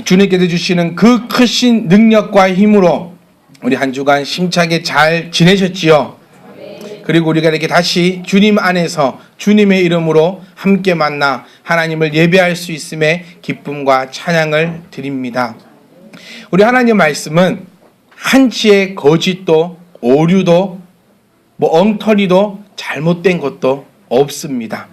주님께서 주시는 그 크신 능력과 힘으로 우리 한 주간 심차게 잘 지내셨지요? 그리고 우리가 이렇게 다시 주님 안에서 주님의 이름으로 함께 만나 하나님을 예배할 수 있음에 기쁨과 찬양을 드립니다. 우리 하나님 말씀은 한치의 거짓도 오류도 엉터리도 잘못된 것도 없습니다.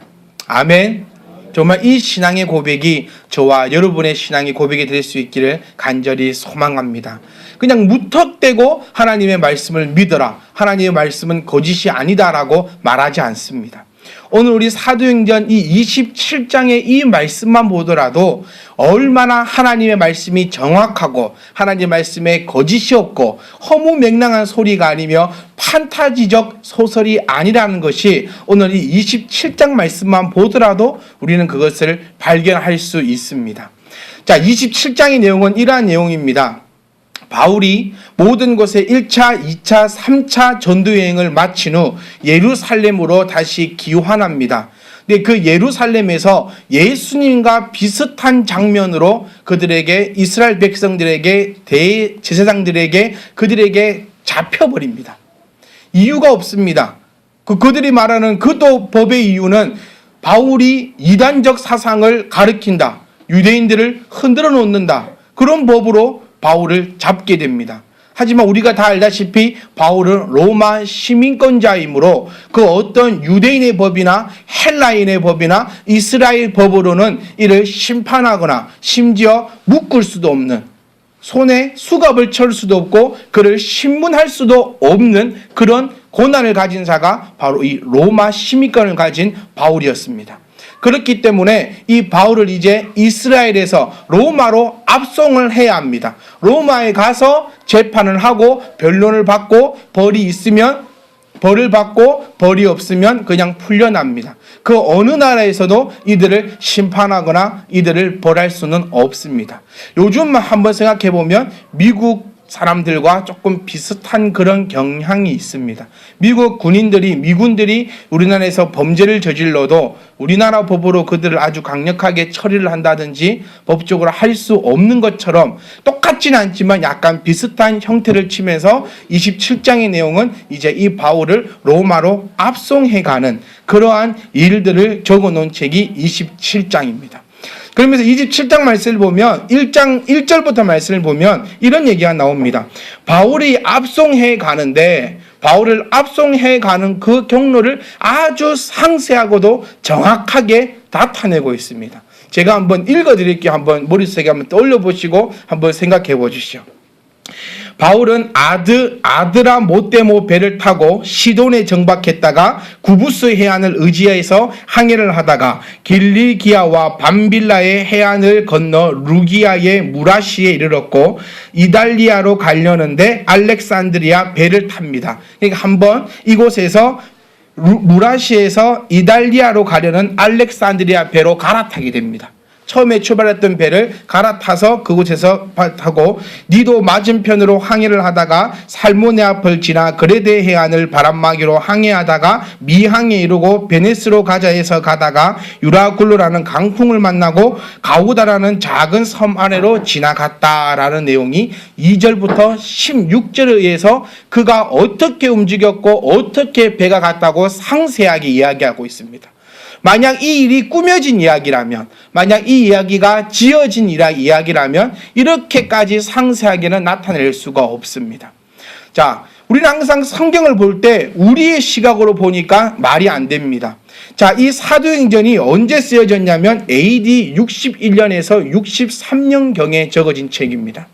아멘. 정말 이 신앙의 고백이 저와 여러분의 신앙의 고백이 될 수 있기를 간절히 소망합니다. 그냥 무턱대고 하나님의 말씀을 믿어라, 하나님의 말씀은 거짓이 아니다라고 말하지 않습니다. 오늘 우리 사도행전 이 27장의 이 말씀만 보더라도 얼마나 하나님의 말씀이 정확하고 하나님의 말씀에 거짓이 없고 허무맹랑한 소리가 아니며 판타지적 소설이 아니라는 것이 오늘 이 27장 말씀만 보더라도 우리는 그것을 발견할 수 있습니다. 자, 27장의 내용은 이러한 내용입니다. 바울이 모든 곳에 1차, 2차, 3차 전도여행을 마친 후 예루살렘으로 다시 귀환합니다. 근데 그 예루살렘에서 예수님과 비슷한 장면으로 그들에게, 이스라엘 백성들에게, 대제사장들에게, 그들에게 잡혀버립니다. 이유가 없습니다. 그들이 말하는 그 또 법의 이유는 바울이 이단적 사상을 가르친다, 유대인들을 흔들어 놓는다, 그런 법으로 바울을 잡게 됩니다. 하지만 우리가 다 알다시피 바울은 로마 시민권자이므로 그 어떤 유대인의 법이나 헬라인의 법이나 이스라엘 법으로는 이를 심판하거나 심지어 묶을 수도 없는, 손에 수갑을 찰 수도 없고 그를 신문할 수도 없는 그런 고난을 가진 자가 바로 이 로마 시민권을 가진 바울이었습니다. 그렇기 때문에 이 바울을 이제 이스라엘에서 로마로 압송을 해야 합니다. 로마에 가서 재판을 하고 변론을 받고 벌이 있으면 벌을 받고 벌이 없으면 그냥 풀려납니다. 그 어느 나라에서도 이들을 심판하거나 이들을 벌할 수는 없습니다. 요즘 한번 생각해 보면 미국 사람들과 조금 비슷한 그런 경향이 있습니다. 미국 미군들이 우리나라에서 범죄를 저질러도 우리나라 법으로 그들을 아주 강력하게 처리를 한다든지 법적으로 할 수 없는 것처럼 똑같지는 않지만 약간 비슷한 형태를 치면서 27장의 내용은 이제 이 바울을 로마로 압송해가는 그러한 일들을 적어놓은 책이 27장입니다. 그러면서 27장 말씀을 보면 1장 1절부터 말씀을 보면 이런 얘기가 나옵니다. 바울이 압송해 가는데 바울을 압송해 가는 그 경로를 아주 상세하고도 정확하게 나타내고 있습니다. 제가 한번 읽어드릴게요. 한번 머릿속에 한번 떠올려 보시고 한번 생각해 보십시오. 바울은 아드라모데모 배를 타고 시돈에 정박했다가 구부스 해안을 의지해서 항해를 하다가 길리기아와 밤빌라의 해안을 건너 루기아의 무라시에 이르렀고 이달리아로 가려는데 알렉산드리아 배를 탑니다. 그러니까 한번 이곳에서 무라시에서 이달리아로 가려는 알렉산드리아 배로 갈아타게 됩니다. 처음에 출발했던 배를 갈아타서 그곳에서 타고 니도 맞은편으로 항해를 하다가 살모네아폴 지나 그레데 해안을 바람막이로 항해하다가 미항에 이르고 베네스로 가자 해서 가다가 유라굴로라는 강풍을 만나고 가우다라는 작은 섬 아래로 지나갔다라는 내용이 2절부터 16절에 의해서 그가 어떻게 움직였고 어떻게 배가 갔다고 상세하게 이야기하고 있습니다. 만약 이 일이 꾸며진 이야기라면, 만약 이 이야기가 지어진 이야기라면 이렇게까지 상세하게는 나타낼 수가 없습니다. 자, 우리는 항상 성경을 볼 때 우리의 시각으로 보니까 말이 안 됩니다. 자, 이 사도행전이 언제 쓰여졌냐면 AD 61년에서 63년경에 적어진 책입니다.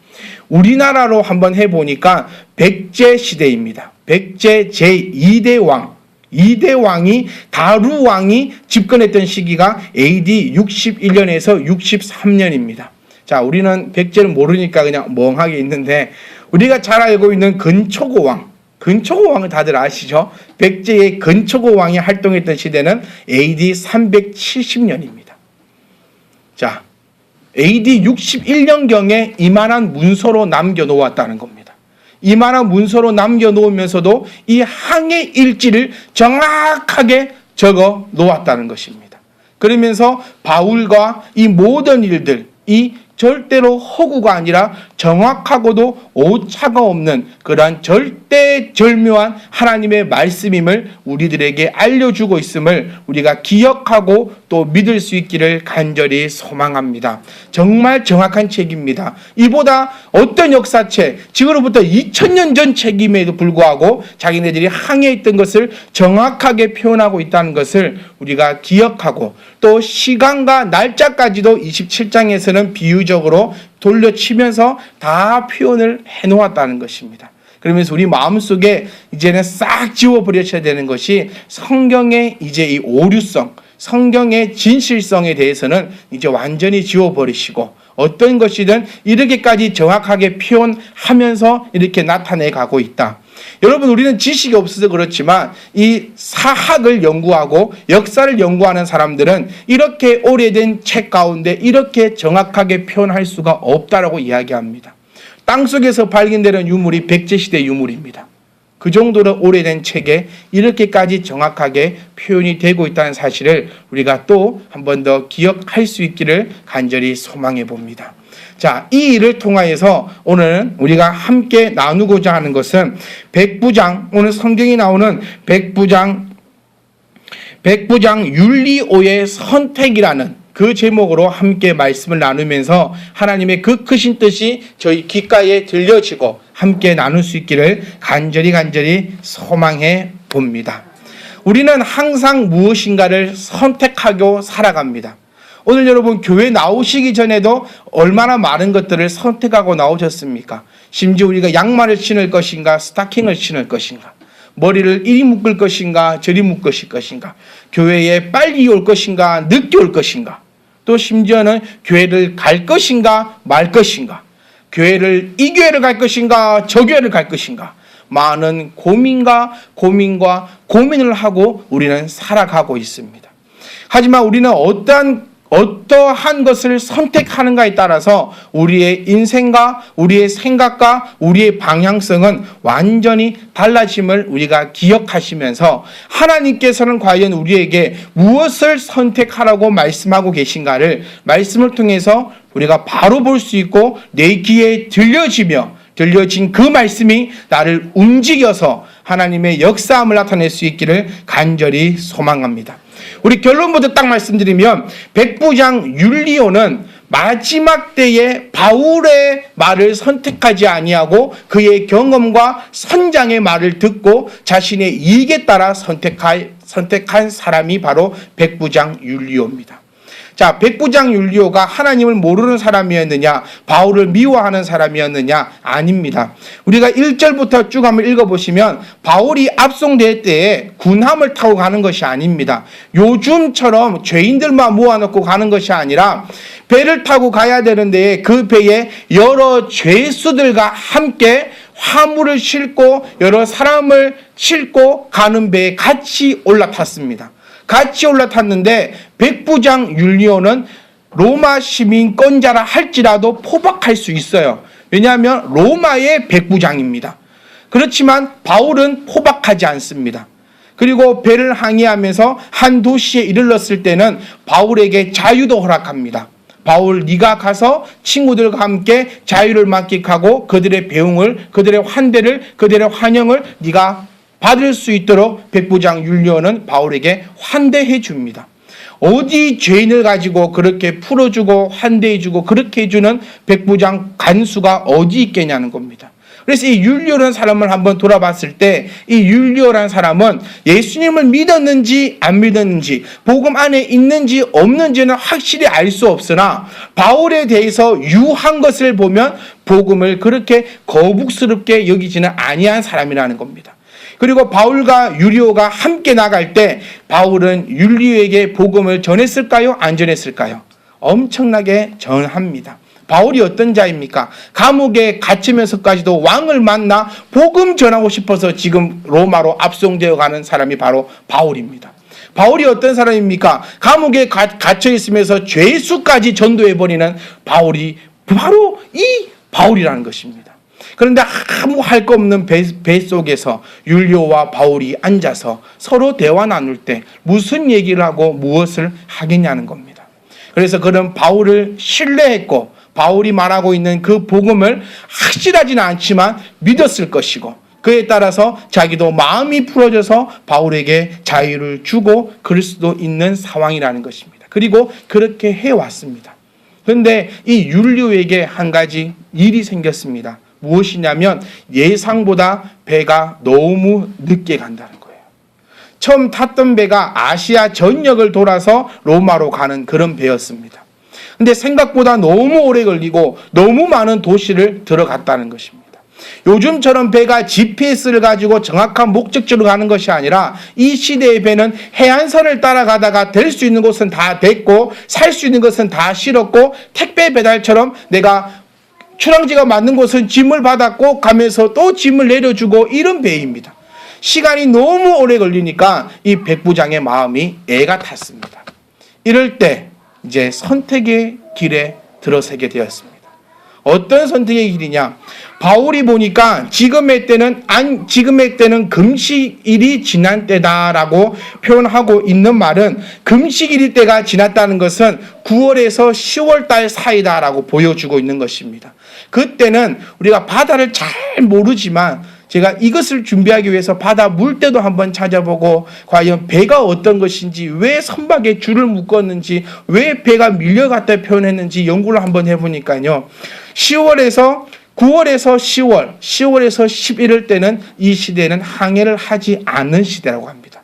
우리나라로 한번 해보니까 백제 시대입니다. 백제 제2대 왕, 2대 왕이 다루 왕이 집권했던 시기가 AD 61년에서 63년입니다. 자, 우리는 백제를 모르니까 그냥 멍하게 있는데 우리가 잘 알고 있는 근초고 왕을 다들 아시죠? 백제의 근초고 왕이 활동했던 시대는 AD 370년입니다. 자, AD 61년경에 이만한 문서로 남겨놓았다는 겁니다. 이만한 문서로 남겨놓으면서도 이 항해 일지를 정확하게 적어 놓았다는 것입니다. 그러면서 바울과 이 모든 일들, 이 절대로 허구가 아니라 정확하고도 오차가 없는 그러한 절대절묘한 하나님의 말씀임을 우리들에게 알려주고 있음을 우리가 기억하고 또 믿을 수 있기를 간절히 소망합니다. 정말 정확한 책입니다. 이보다 어떤 역사책, 지금으로부터 2000년 전 책임에도 불구하고 자기네들이 항해했던 것을 정확하게 표현하고 있다는 것을 우리가 기억하고, 또 시간과 날짜까지도 27장에서는 비유적으로 돌려치면서 다 표현을 해놓았다는 것입니다. 그러면서 우리 마음속에 이제는 싹 지워버려야 되는 것이 성경의 이제 이 오류성, 성경의 진실성에 대해서는 이제 완전히 지워버리시고, 어떤 것이든 이렇게까지 정확하게 표현하면서 이렇게 나타내 가고 있다. 여러분, 우리는 지식이 없어서 그렇지만 이 사학을 연구하고 역사를 연구하는 사람들은 이렇게 오래된 책 가운데 이렇게 정확하게 표현할 수가 없다라고 이야기합니다. 땅속에서 발견되는 유물이 백제시대 유물입니다. 그 정도로 오래된 책에 이렇게까지 정확하게 표현이 되고 있다는 사실을 우리가 또 한 번 더 기억할 수 있기를 간절히 소망해 봅니다. 자, 이 일을 통하여서 오늘은 우리가 함께 나누고자 하는 것은 백부장, 오늘 성경이 나오는 백부장 율리오의 선택이라는 그 제목으로 함께 말씀을 나누면서 하나님의 그 크신 뜻이 저희 귓가에 들려지고 함께 나눌 수 있기를 간절히 소망해 봅니다. 우리는 항상 무엇인가를 선택하고 살아갑니다. 오늘 여러분 교회 나오시기 전에도 얼마나 많은 것들을 선택하고 나오셨습니까? 심지어 우리가 양말을 신을 것인가, 스타킹을 신을 것인가, 머리를 이리 묶을 것인가, 저리 묶을 것인가, 교회에 빨리 올 것인가, 늦게 올 것인가, 또 심지어는 교회를 갈 것인가 말 것인가, 교회를 이 교회를 갈 것인가 저 교회를 갈 것인가, 많은 고민과 고민을 하고 우리는 살아가고 있습니다. 하지만 우리는 어떠한 것을 선택하는가에 따라서 우리의 인생과 우리의 생각과 우리의 방향성은 완전히 달라짐을 우리가 기억하시면서 하나님께서는 과연 우리에게 무엇을 선택하라고 말씀하고 계신가를 말씀을 통해서 우리가 바로 볼 수 있고 내 귀에 들려진 그 말씀이 나를 움직여서 하나님의 역사함을 나타낼 수 있기를 간절히 소망합니다. 우리 결론부터 딱 말씀드리면 백부장 율리오는 마지막 때에 바울의 말을 선택하지 아니하고 그의 경험과 선장의 말을 듣고 자신의 이익에 따라 선택한 사람이 바로 백부장 율리오입니다. 자, 백부장 율리오가 하나님을 모르는 사람이었느냐, 바울을 미워하는 사람이었느냐? 아닙니다. 우리가 1절부터 쭉 한번 읽어보시면 바울이 압송될 때에 군함을 타고 가는 것이 아닙니다. 요즘처럼 죄인들만 모아놓고 가는 것이 아니라 배를 타고 가야 되는데 그 배에 여러 죄수들과 함께 화물을 싣고 여러 사람을 싣고 가는 배에 같이 올라탔습니다. 같이 올라탔는데 백부장 율리오는 로마 시민권자라 할지라도 포박할 수 있어요. 왜냐하면 로마의 백부장입니다. 그렇지만 바울은 포박하지 않습니다. 그리고 배를 항해하면서 한 도시에 이르렀을 때는 바울에게 자유도 허락합니다. 바울, 네가 가서 친구들과 함께 자유를 만끽하고 그들의 배웅을, 그들의 환대를, 그들의 환영을 네가 받을 수 있도록 백부장 율리오는 바울에게 환대해 줍니다. 어디 죄인을 가지고 그렇게 풀어주고 환대해주고 그렇게 해주는 백부장 간수가 어디 있겠냐는 겁니다. 그래서 이 율리오라는 사람을 한번 돌아봤을 때 이 율리오라는 사람은 예수님을 믿었는지 안 믿었는지, 복음 안에 있는지 없는지는 확실히 알 수 없으나 바울에 대해서 유한 것을 보면 복음을 그렇게 거북스럽게 여기지는 아니한 사람이라는 겁니다. 그리고 바울과 율리오가 함께 나갈 때 바울은 율리오에게 복음을 전했을까요? 안 전했을까요? 엄청나게 전합니다. 바울이 어떤 자입니까? 감옥에 갇히면서까지도 왕을 만나 복음 전하고 싶어서 지금 로마로 압송되어 가는 사람이 바로 바울입니다. 바울이 어떤 사람입니까? 감옥에 갇혀 있으면서 죄수까지 전도해버리는 바울이 바로 이 바울이라는 것입니다. 그런데 아무 할 거 없는 배 속에서 율리오와 바울이 앉아서 서로 대화 나눌 때 무슨 얘기를 하고 무엇을 하겠냐는 겁니다. 그래서 그는 바울을 신뢰했고 바울이 말하고 있는 그 복음을 확실하지는 않지만 믿었을 것이고, 그에 따라서 자기도 마음이 풀어져서 바울에게 자유를 주고 그럴 수도 있는 상황이라는 것입니다. 그리고 그렇게 해왔습니다. 그런데 이 율리오에게 한 가지 일이 생겼습니다. 무엇이냐면 예상보다 배가 너무 늦게 간다는 거예요. 처음 탔던 배가 아시아 전역을 돌아서 로마로 가는 그런 배였습니다. 근데 생각보다 너무 오래 걸리고 너무 많은 도시를 들어갔다는 것입니다. 요즘처럼 배가 GPS를 가지고 정확한 목적지로 가는 것이 아니라 이 시대의 배는 해안선을 따라가다가 될 수 있는 곳은 다 됐고 살 수 있는 것은 다 실었고 택배 배달처럼 내가 출항지가 맞는 곳은 짐을 받았고 가면서 또 짐을 내려주고 이런 배입니다. 시간이 너무 오래 걸리니까 이 백부장의 마음이 애가 탔습니다. 이럴 때 이제 선택의 길에 들어서게 되었습니다. 어떤 선택의 길이냐? 바울이 보니까 지금의 때는 금식일이 지난 때다라고 표현하고 있는 말은 금식일일 때가 지났다는 것은 9월에서 10월 달 사이다라고 보여주고 있는 것입니다. 그때는 우리가 바다를 잘 모르지만 제가 이것을 준비하기 위해서 바다 물때도 한번 찾아보고 과연 배가 어떤 것인지, 왜 선박에 줄을 묶었는지, 왜 배가 밀려갔다 표현했는지 연구를 한번 해보니까요. 9월에서 10월, 10월에서 11월 때는 이 시대는 항해를 하지 않는 시대라고 합니다.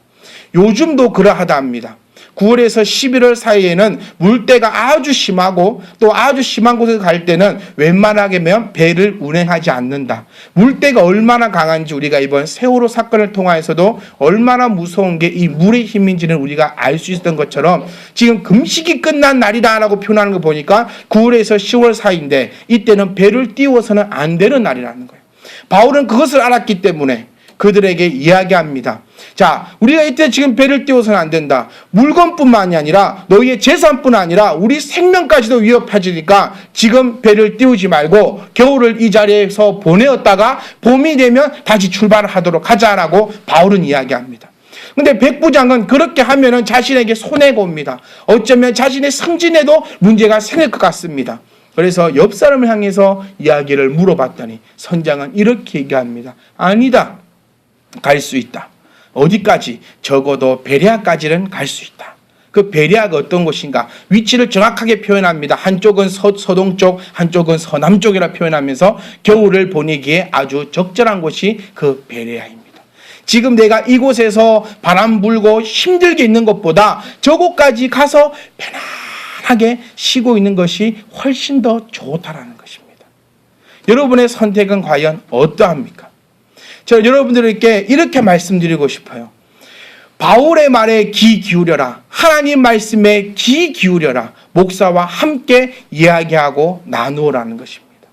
요즘도 그러하다 합니다. 9월에서 11월 사이에는 물때가 아주 심하고 또 아주 심한 곳에 갈 때는 웬만하게면 배를 운행하지 않는다. 물때가 얼마나 강한지 우리가 이번 세월호 사건을 통해서도 얼마나 무서운 게 이 물의 힘인지는 우리가 알 수 있었던 것처럼 지금 금식이 끝난 날이다라고 표현하는 거 보니까 9월에서 10월 사이인데 이때는 배를 띄워서는 안 되는 날이라는 거예요. 바울은 그것을 알았기 때문에 그들에게 이야기합니다. 자, 우리가 이때 지금 배를 띄워서는 안 된다. 물건뿐만이 아니라 너희의 재산뿐 아니라 우리 생명까지도 위협해지니까 지금 배를 띄우지 말고 겨울을 이 자리에서 보내었다가 봄이 되면 다시 출발하도록 하자라고 바울은 이야기합니다. 근데 백부장은 그렇게 하면은 자신에게 손해가 옵니다. 어쩌면 자신의 승진에도 문제가 생길 것 같습니다. 그래서 옆 사람을 향해서 이야기를 물어봤더니 선장은 이렇게 얘기합니다. 아니다. 갈 수 있다. 어디까지? 적어도 베레아까지는 갈 수 있다. 그 베레아가 어떤 곳인가? 위치를 정확하게 표현합니다. 한쪽은 서동쪽, 한쪽은 서남쪽이라 표현하면서 겨울을 보내기에 아주 적절한 곳이 그 베레아입니다. 지금 내가 이곳에서 바람 불고 힘들게 있는 것보다 저곳까지 가서 편안하게 쉬고 있는 것이 훨씬 더 좋다라는 것입니다. 여러분의 선택은 과연 어떠합니까? 저 여러분들에게 이렇게 말씀드리고 싶어요. 바울의 말에 귀 기울여라. 하나님 말씀에 귀 기울여라. 목사와 함께 이야기하고 나누어라는 것입니다.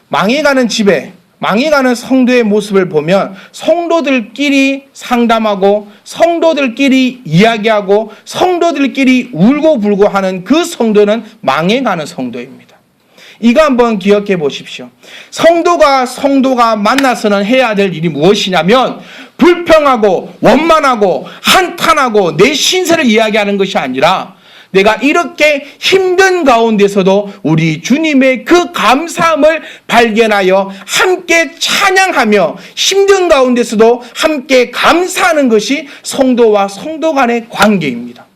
망해가는 집에, 망해가는 성도의 모습을 보면 성도들끼리 상담하고 성도들끼리 이야기하고 성도들끼리 울고불고 하는 그 성도는 망해가는 성도입니다. 이거 한번 기억해 보십시오. 성도가 만나서는 해야 될 일이 무엇이냐면 불평하고 원만하고 한탄하고 내 신세를 이야기하는 것이 아니라 내가 이렇게 힘든 가운데서도 우리 주님의 그 감사함을 발견하여 함께 찬양하며 힘든 가운데서도 함께 감사하는 것이 성도와 성도 간의 관계입니다.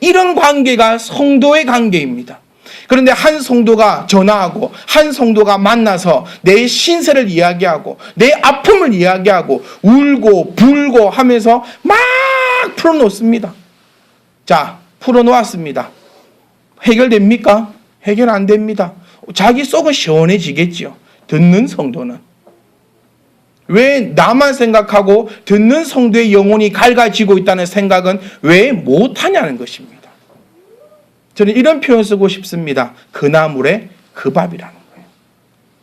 이런 관계가 성도의 관계입니다. 그런데 한 성도가 전화하고 한 성도가 만나서 내 신세를 이야기하고 내 아픔을 이야기하고 울고 불고 하면서 막 풀어놓습니다. 자, 풀어놓았습니다. 해결됩니까? 해결 안 됩니다. 자기 속은 시원해지겠지요. 듣는 성도는. 왜 나만 생각하고 듣는 성도의 영혼이 갈가지고 있다는 생각은 왜 못하냐는 것입니다. 저는 이런 표현 쓰고 싶습니다. 그 나물에 그 밥이라는 거예요.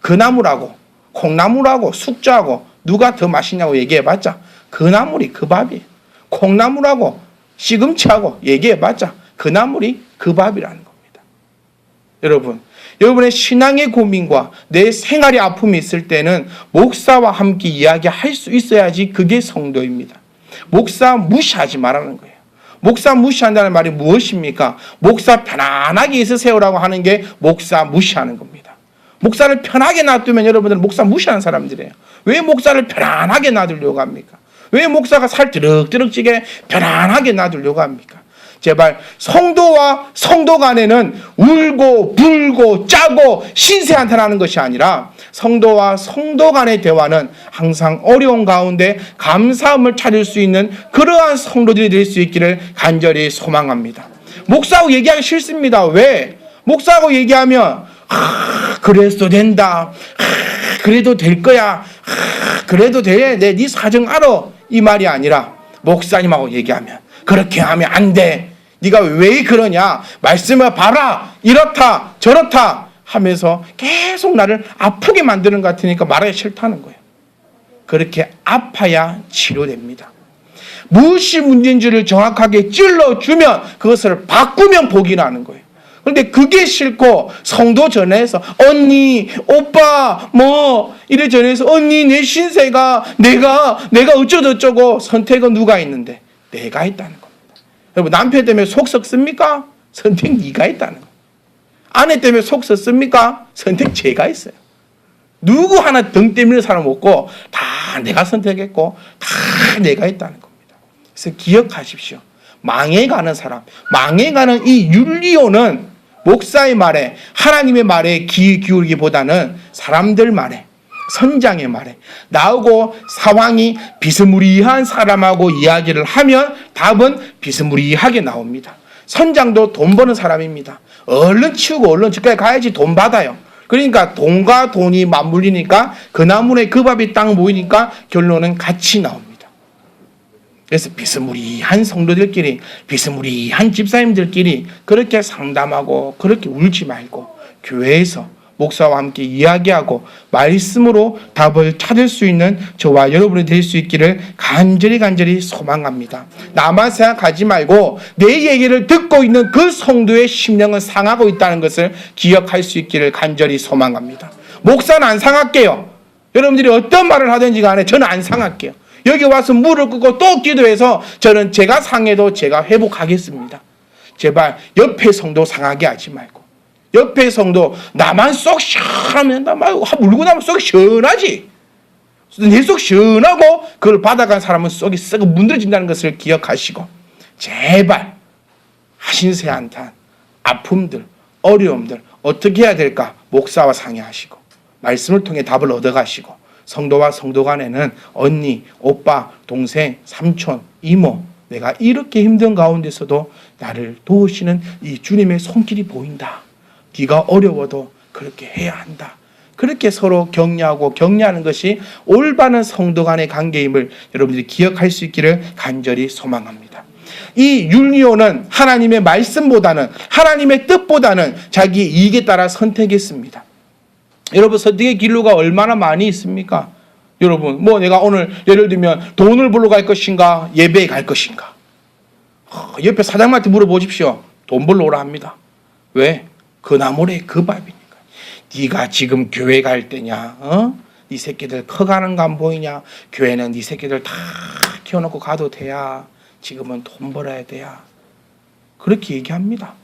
그 나물하고 콩나물하고 숙주하고 누가 더 맛있냐고 얘기해봤자 그 나물이 그 밥이에요. 콩나물하고 시금치하고 얘기해봤자 그 나물이 그 밥이라는 겁니다. 여러분의 신앙의 고민과 내 생활의 아픔이 있을 때는 목사와 함께 이야기할 수 있어야지 그게 성도입니다. 목사 무시하지 말라는 거예요. 목사 무시한다는 말이 무엇입니까? 목사 편안하게 있으세요라고 하는 게 목사 무시하는 겁니다. 목사를 편하게 놔두면 여러분들은 목사 무시하는 사람들이에요. 왜 목사를 편안하게 놔두려고 합니까? 왜 목사가 살 드럭드럭 찌게 편안하게 놔두려고 합니까? 제발 성도와 성도 간에는 울고 불고 짜고 신세한탄하는 것이 아니라 성도와 성도 간의 대화는 항상 어려운 가운데 감사함을 찾을 수 있는 그러한 성도들이 될 수 있기를 간절히 소망합니다. 목사하고 얘기하기 싫습니다. 왜? 목사하고 얘기하면 그래도 된다. 그래도 될 거야. 그래도 돼. 네 사정 알아. 이 말이 아니라 목사님하고 얘기하면 그렇게 하면 안 돼. 네가 왜 그러냐. 말씀을 봐라. 이렇다 저렇다 하면서 계속 나를 아프게 만드는 것 같으니까 말하기 싫다는 거예요. 그렇게 아파야 치료됩니다. 무엇이 문제인지를 정확하게 찔러주면 그것을 바꾸면 복이 나는 거예요. 그런데 그게 싫고 성도 전에서 언니 오빠 뭐 이래 전에서 언니 내 신세가 내가 어쩌고저쩌고 선택은 누가 있는데 내가 있다는 겁니다. 여러분 남편 때문에 속 썩습니까? 선택 네가 했다는 거예요. 아내 때문에 속 썩습니까? 선택 제가 했어요. 누구 하나 등 때리는 사람 없고 다 내가 선택했고 다 내가 했다는 겁니다. 그래서 기억하십시오. 망해가는 사람, 망해가는 이 율리오는 목사의 말에 하나님의 말에 귀 기울기보다는 사람들 말에 선장의 말에 나오고 상황이 비스무리한 사람하고 이야기를 하면 답은 비스무리하게 나옵니다. 선장도 돈 버는 사람입니다. 얼른 치우고 얼른 집까지 가야지 돈 받아요. 그러니까 돈과 돈이 맞물리니까 그 나무에 그 밥이 딱 모이니까 결론은 같이 나옵니다. 그래서 비스무리한 성도들끼리 비스무리한 집사님들끼리 그렇게 상담하고 그렇게 울지 말고 교회에서 목사와 함께 이야기하고 말씀으로 답을 찾을 수 있는 저와 여러분이 될 수 있기를 간절히 소망합니다. 나만 생각하지 말고 내 얘기를 듣고 있는 그 성도의 심령은 상하고 있다는 것을 기억할 수 있기를 간절히 소망합니다. 목사는 안 상할게요. 여러분들이 어떤 말을 하든지 간에 저는 안 상할게요. 여기 와서 무릎 꿇고 또 기도해서 저는 제가 상해도 제가 회복하겠습니다. 제발 옆에 성도 상하게 하지 말고 옆에 성도 나만 쏙 시원하면 물고 나면 쏙 시원하지. 내 속 시원하고 그걸 받아간 사람은 속이 썩어 문드러진다는 것을 기억하시고 제발 하신세한탄 아픔들 어려움들 어떻게 해야 될까 목사와 상의하시고 말씀을 통해 답을 얻어가시고 성도와 성도 간에는 언니, 오빠, 동생, 삼촌, 이모 내가 이렇게 힘든 가운데서도 나를 도우시는 이 주님의 손길이 보인다. 네가 어려워도 그렇게 해야 한다. 그렇게 서로 격려하고 격려하는 것이 올바른 성도 간의 관계임을 여러분들이 기억할 수 있기를 간절히 소망합니다. 이 율리오는 하나님의 말씀보다는 하나님의 뜻보다는 자기 이익에 따라 선택했습니다. 여러분 선택의 길로가 얼마나 많이 있습니까? 여러분 뭐 내가 오늘 예를 들면 돈을 벌러 갈 것인가 예배에 갈 것인가 옆에 사장님한테 물어보십시오. 돈 벌러 오라 합니다. 왜? 그 나물에 그 밥이니까. 네가 지금 교회 갈 때냐? 네 새끼들 커가는 거 안 보이냐? 교회는 네 새끼들 다 키워놓고 가도 돼야. 지금은 돈 벌어야 돼야. 그렇게 얘기합니다.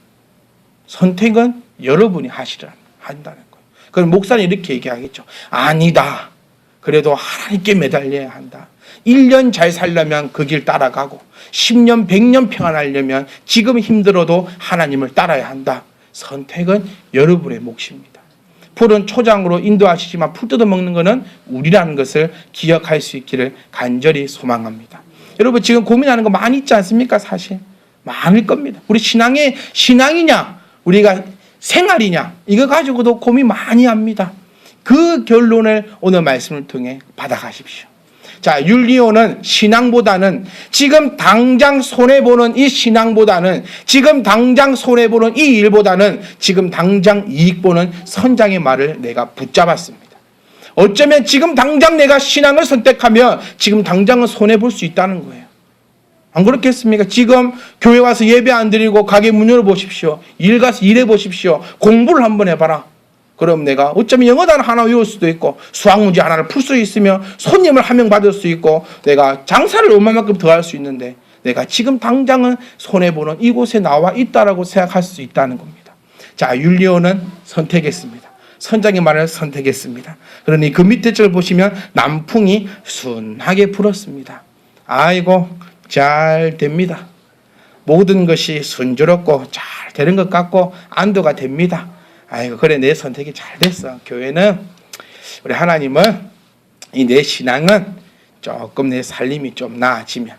선택은 여러분이 한다는 거예요. 그럼 목사는 이렇게 얘기하겠죠. 아니다. 그래도 하나님께 매달려야 한다. 1년 잘 살려면 그 길 따라가고 10년 100년 평안하려면 지금 힘들어도 하나님을 따라야 한다. 선택은 여러분의 몫입니다. 풀은 초장으로 인도하시지만 풀 뜯어먹는 것은 우리라는 것을 기억할 수 있기를 간절히 소망합니다. 여러분 지금 고민하는 거 많이 있지 않습니까? 사실 많을 겁니다. 우리 신앙이냐 우리가 생활이냐 이거 가지고도 고민 많이 합니다. 그 결론을 오늘 말씀을 통해 받아가십시오. 자, 율리오는 신앙보다는 지금 당장 손해보는 이 신앙보다는 지금 당장 손해보는 이 일보다는 지금 당장 이익 보는 선장의 말을 내가 붙잡았습니다. 어쩌면 지금 당장 내가 신앙을 선택하면 지금 당장은 손해볼 수 있다는 거예요. 안 그렇겠습니까? 지금 교회 와서 예배 안 드리고 가게 문 열어보십시오. 일 가서 일해보십시오. 공부를 한번 해봐라. 그럼 내가 어쩌면 영어 단어 하나 외울 수도 있고 수학 문제 하나를 풀 수 있으면 손님을 한 명 받을 수 있고 내가 장사를 얼마만큼 더 할 수 있는데 내가 지금 당장은 손해보는 이곳에 나와 있다라고 생각할 수 있다는 겁니다. 자, 율리오는 선택했습니다. 선장의 말을 선택했습니다. 그러니 그 밑에 줄 보시면 남풍이 순하게 불었습니다. 아이고, 잘 됩니다. 모든 것이 순조롭고 잘 되는 것 같고 안도가 됩니다. 아이고, 그래, 내 선택이 잘 됐어. 교회는, 우리 하나님은 이 내 신앙은 조금 내 살림이 좀 나아지면,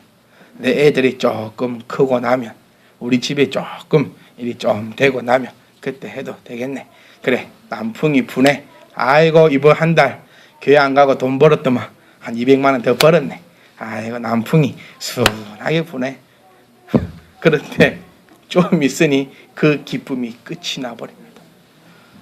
내 애들이 조금 크고 나면, 우리 집에 조금 일이 좀 되고 나면 그때 해도 되겠네. 그래, 남풍이 부네. 아이고, 이번 한 달 교회 안 가고 돈 벌었더만 한 200만 원 더 벌었네. 아이고, 남풍이 순하게 부네. 그런데 좀 있으니 그 기쁨이 끝이 나버립니다.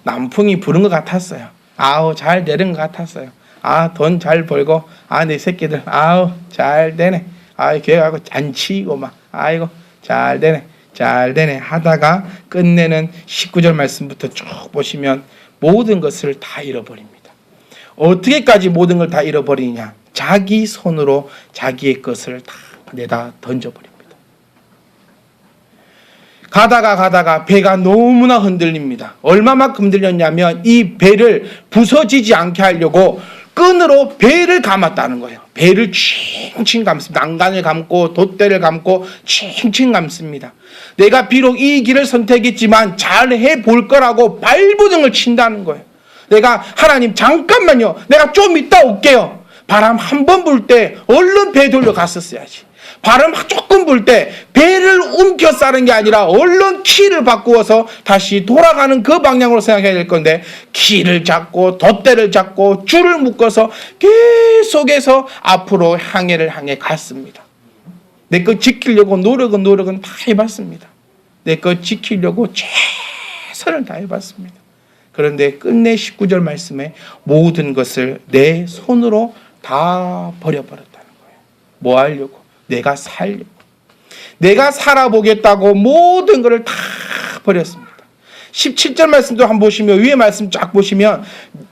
남풍이 부는 것 같았어요. 아우, 잘 되는 것 같았어요. 아, 돈 잘 벌고, 아, 내 새끼들, 아우, 잘 되네. 아, 교회 가고 잔치고 막, 아이고, 잘 되네. 잘 되네 하다가 끝내는 19절 말씀부터 쭉 보시면 모든 것을 다 잃어버립니다. 어떻게까지 모든 걸 다 잃어버리냐? 자기 손으로 자기의 것을 다 내다 던져버립니다. 가다가 배가 너무나 흔들립니다. 얼마만큼 흔들렸냐면 이 배를 부서지지 않게 하려고 끈으로 배를 감았다는 거예요. 배를 칭칭 감습니다. 난간을 감고 돛대를 감고 칭칭 감습니다. 내가 비록 이 길을 선택했지만 잘 해볼 거라고 발버둥을 친다는 거예요. 내가 하나님 잠깐만요. 내가 좀 이따 올게요. 바람 한 번 불 때 얼른 배 돌려 갔었어야지. 바람 조금 불 때 배를 움켜 싸는 게 아니라 얼른 키를 바꾸어서 다시 돌아가는 그 방향으로 생각해야 될 건데 키를 잡고 돛대를 잡고 줄을 묶어서 계속해서 앞으로 항해를 향해 갔습니다. 내 것 지키려고 노력은 다 해봤습니다. 내 것 지키려고 최선을 다해봤습니다. 그런데 끝내 19절 말씀에 모든 것을 내 손으로 다 버려버렸다는 거예요. 뭐 하려고? 내가 살려고. 내가 살아보겠다고 모든 것을 다 버렸습니다. 17절 말씀도 한번 보시면 위에 말씀 쫙 보시면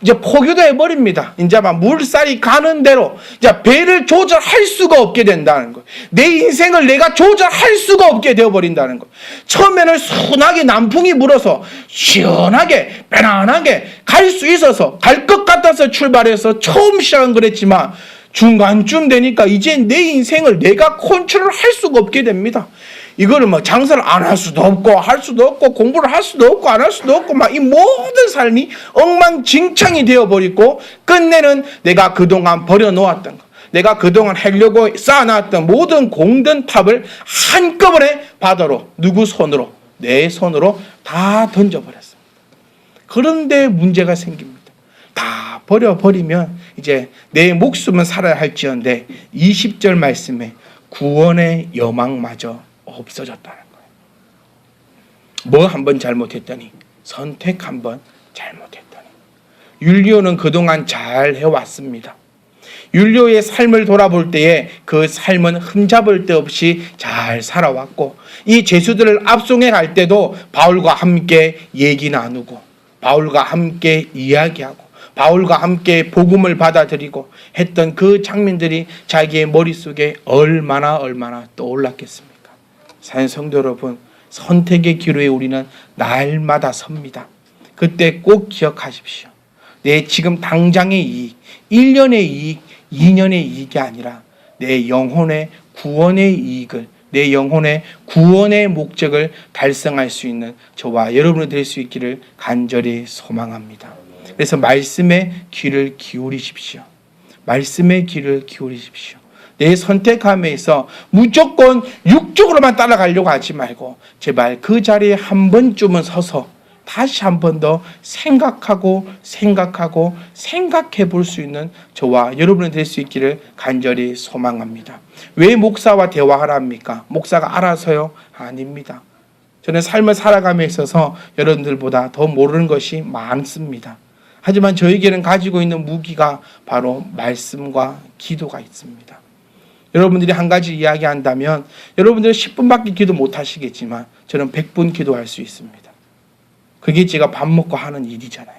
이제 포교도 해버립니다. 이제 막 물살이 가는 대로 이제 배를 조절할 수가 없게 된다는 거예요. 내 인생을 내가 조절할 수가 없게 되어버린다는 거예요. 처음에는 순하게 남풍이 불어서 시원하게 편안하게 갈 수 있어서 갈 것 같아서 출발해서 처음 시작은 그랬지만 중간쯤 되니까 이제 내 인생을 내가 컨트롤 할 수가 없게 됩니다. 이거를 뭐 장사를 안 할 수도 없고 할 수도 없고 공부를 할 수도 없고 안 할 수도 없고 막 이 모든 삶이 엉망진창이 되어버리고 끝내는 내가 그동안 버려놓았던 거, 내가 그동안 하려고 쌓아놨던 모든 공든 탑을 한꺼번에 바다로 누구 손으로? 내 손으로 다 던져버렸습니다. 그런데 문제가 생깁니다. 다 버려버리면 이제 내 목숨은 살아야 할지언데 20절 말씀에 구원의 여망마저 없어졌다는 거예요. 뭐 한 번 잘못했더니 선택 한 번 잘못했더니 율리오는 그동안 잘 해왔습니다. 율리오의 삶을 돌아볼 때에 그 삶은 흠잡을 데 없이 잘 살아왔고 이 죄수들을 압송해 갈 때도 바울과 함께 얘기 나누고 바울과 함께 이야기하고 바울과 함께 복음을 받아들이고 했던 그 장면들이 자기의 머릿속에 얼마나 떠올랐겠습니까? 사는 성도 여러분, 선택의 기로에 우리는 날마다 섭니다. 그때 꼭 기억하십시오. 내 지금 당장의 이익, 1년의 이익, 2년의 이익이 아니라 내 영혼의 구원의 이익을, 내 영혼의 구원의 목적을 달성할 수 있는 저와 여러분이 될 수 있기를 간절히 소망합니다. 그래서 말씀에 귀를 기울이십시오. 말씀에 귀를 기울이십시오. 내 선택함에서 무조건 육적으로만 따라가려고 하지 말고 제발 그 자리에 한 번쯤은 서서 다시 한 번 더 생각해 볼 수 있는 저와 여러분이 될 수 있기를 간절히 소망합니다. 왜 목사와 대화를 합니까? 목사가 알아서요? 아닙니다. 저는 삶을 살아감에 있어서 여러분들보다 더 모르는 것이 많습니다. 하지만 저에게는 가지고 있는 무기가 바로 말씀과 기도가 있습니다. 여러분들이 한 가지 이야기한다면 여러분들은 10분밖에 기도 못하시겠지만 저는 100분 기도할 수 있습니다. 그게 제가 밥 먹고 하는 일이잖아요.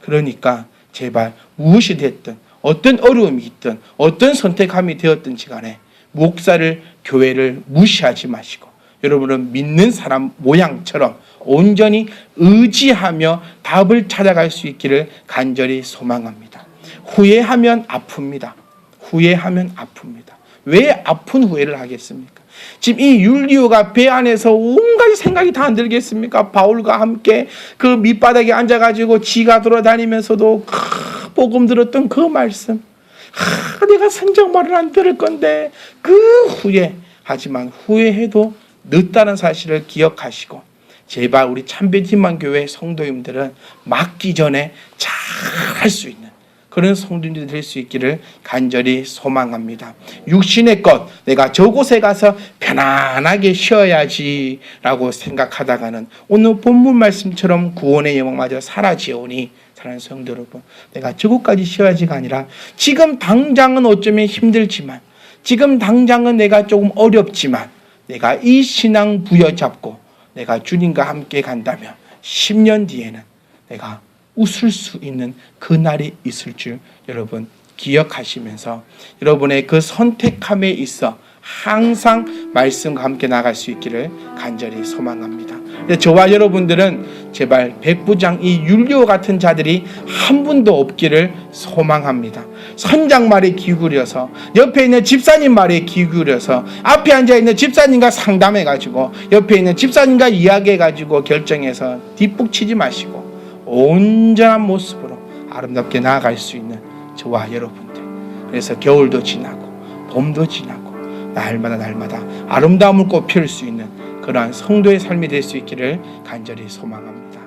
그러니까 제발 무엇이 됐든 어떤 어려움이 있든 어떤 선택함이 되었든지 간에 목사를, 교회를 무시하지 마시고 여러분은 믿는 사람 모양처럼 온전히 의지하며 답을 찾아갈 수 있기를 간절히 소망합니다. 후회하면 아픕니다. 후회하면 아픕니다. 왜 아픈 후회를 하겠습니까? 지금 이 율리오가 배 안에서 온가지 생각이 다 안 들겠습니까? 바울과 함께 그 밑바닥에 앉아가지고 지가 돌아다니면서도 복음 들었던 그 말씀, 내가 성경 말을 안 들을 건데 그 후회, 하지만 후회해도 늦다는 사실을 기억하시고 제발 우리 참배지만 교회 성도님들은 막기 전에 잘 할 수 있는 그런 성도님들이 될 수 있기를 간절히 소망합니다. 육신의 것, 내가 저곳에 가서 편안하게 쉬어야지 라고 생각하다가는 오늘 본문 말씀처럼 구원의 영광마저 사라지오니, 사랑하는 성도 여러분, 내가 저곳까지 쉬어야지가 아니라 지금 당장은 어쩌면 힘들지만, 지금 당장은 내가 조금 어렵지만 내가 이 신앙 부여잡고 내가 주님과 함께 간다면 10년 뒤에는 내가 웃을 수 있는 그날이 있을 줄 여러분 기억하시면서 여러분의 그 선택함에 있어 항상 말씀과 함께 나갈 수 있기를 간절히 소망합니다. 저와 여러분들은 제발 백부장 이 율리오 같은 자들이 한 분도 없기를 소망합니다. 선장 말에 귀 기울여서, 옆에 있는 집사님 말에 귀 기울여서, 앞에 앉아있는 집사님과 상담해가지고, 옆에 있는 집사님과 이야기해가지고 결정해서 뒷북치지 마시고 온전한 모습으로 아름답게 나아갈 수 있는 저와 여러분들, 그래서 겨울도 지나고 봄도 지나고 날마다 아름다움을 꽃 피울 수 있는 그러한 성도의 삶이 될 수 있기를 간절히 소망합니다.